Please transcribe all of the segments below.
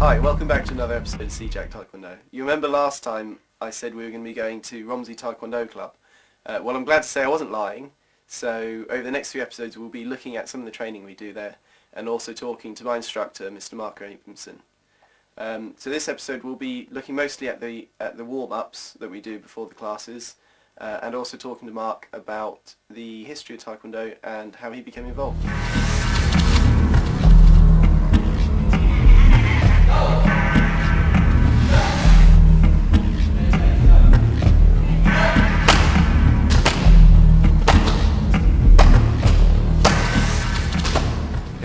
Hi, welcome back to another episode of Shijak Taekwondo. You remember last time I said we were going to be going to Romsey Taekwondo Club? Well, I'm glad to say I wasn't lying. So over the next few episodes we'll be looking at some of the training we do there and also talking to my instructor, Mr. Mark Abramson. So this episode we'll be looking mostly at the warm-ups that we do before the classes and also talking to Mark about the history of Taekwondo and how he became involved.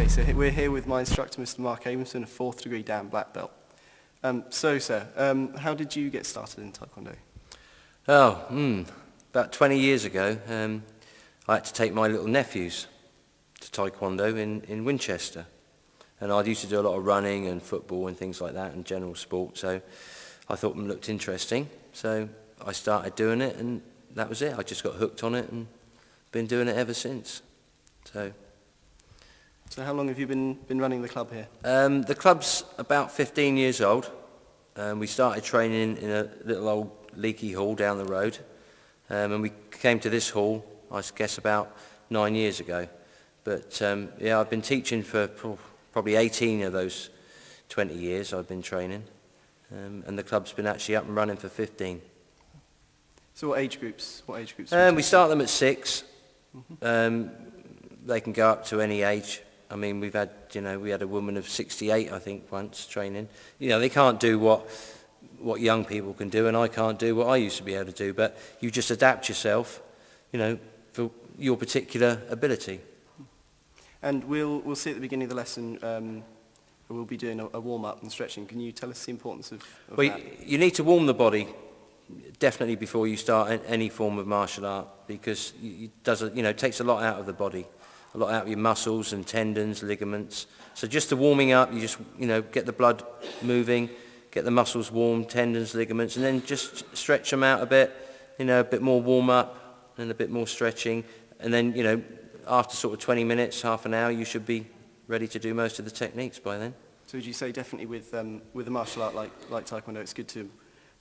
So we're here with my instructor, Mr. Mark Abramson, a 4th degree Dan black belt. Sir, how did you get started in Taekwondo? About 20 years ago, I had to take my little nephews to Taekwondo in Winchester. And I used to do a lot of running and football and things like that and general sport, so I thought them looked interesting. So I started doing it and that was it. I just got hooked on it and been doing it ever since. So how long have you been running the club here? The club's about 15 years old. We started training in a little old leaky hall down the road. And we came to this hall, I guess, about 9 years ago. But I've been teaching for probably 18 of those 20 years I've been training. And the club's been actually up and running for 15. So what age groups? We start them at 6. They can go up to any age. I mean, we had a woman of 68, I think, once training. They can't do what young people can do, and I can't do what I used to be able to do. But you just adapt yourself, for your particular ability. And we'll see at the beginning of the lesson. We'll be doing a warm-up and stretching. Can you tell us the importance of that? You need to warm the body definitely before you start any form of martial art, because it takes a lot out of the body. A lot out of your muscles and tendons, ligaments. So just the warming up, you just, get the blood moving, get the muscles warm, tendons, ligaments, and then just stretch them out a bit, a bit more warm up and a bit more stretching. And then, after sort of 20 minutes, half an hour, you should be ready to do most of the techniques by then. So would you say definitely with a martial art like Taekwondo, it's good to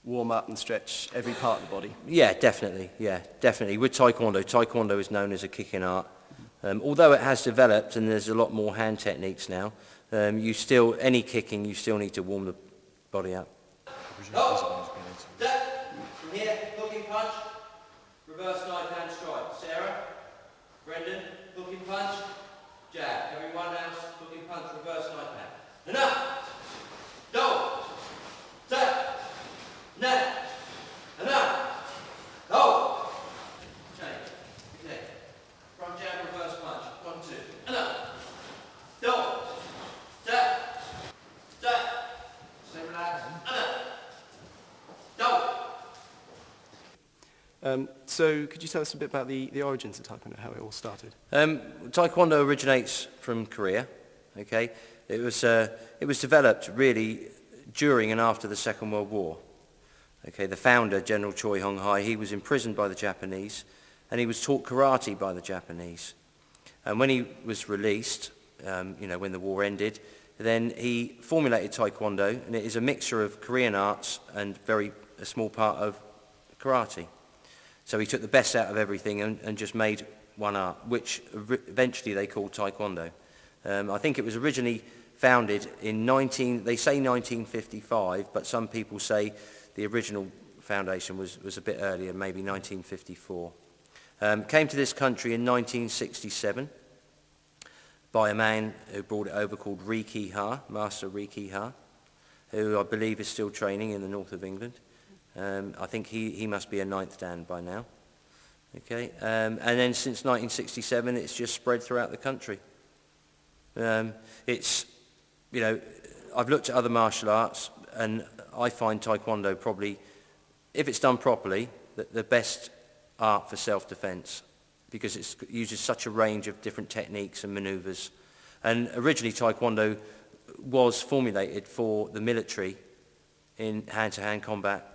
warm up and stretch every part of the body? Yeah, definitely. With Taekwondo is known as a kicking art. Although it has developed and there's a lot more hand techniques now, any kicking, you still need to warm the body up. Step from here, hooking punch, reverse knife hand strike. Sarah, Brendan, hooking punch, jab. Everyone else, hooking punch, reverse knife hand. Enough! Go! Step! Net! Enough! Go! Front jab, reverse punch. 1, 2. Enough. Go. Step. Step. Stay relaxed. Enough. Go. So could you tell us a bit about the origins of Taekwondo, how it all started? Taekwondo originates from Korea. Okay, it was developed really during and after the Second World War. Okay, the founder, General Choi Hong-hai, he was imprisoned by the Japanese. And he was taught karate by the Japanese. And when he was released, when the war ended, then he formulated Taekwondo, and it is a mixture of Korean arts and a small part of karate. So he took the best out of everything and just made one art, which eventually they called Taekwondo. I think it was originally founded in 1955, but some people say the original foundation was a bit earlier, maybe 1954. Came to this country in 1967 by a man who brought it over called Ri Ki-ha, Master Ri Ki-ha, who I believe is still training in the north of England. I think he must be a 9th Dan by now. Okay, and then since 1967 it's just spread throughout the country. I've looked at other martial arts and I find Taekwondo probably, if it's done properly, the best art for self-defense, because it uses such a range of different techniques and maneuvers. And originally Taekwondo was formulated for the military in hand-to-hand combat,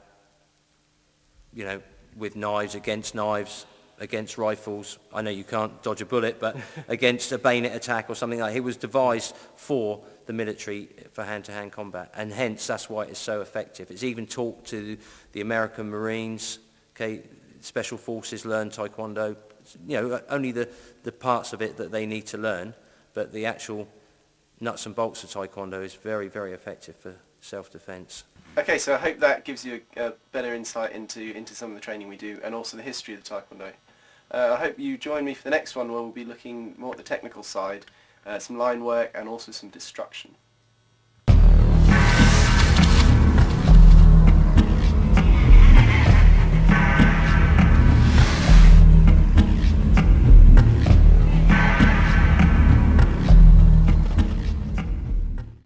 with knives against knives, against rifles. I know you can't dodge a bullet, but against a bayonet attack or something like that. It was devised for the military for hand-to-hand combat, and hence that's why it's so effective. It's even taught to the American Marines. Okay, special forces learn Taekwondo. You know, only the parts of it that they need to learn, but the actual nuts and bolts of Taekwondo is very, very effective for self-defense. Okay, so I hope that gives you a better insight into some of the training we do and also the history of the Taekwondo. I hope you join me for the next one where we'll be looking more at the technical side, some line work and also some destruction.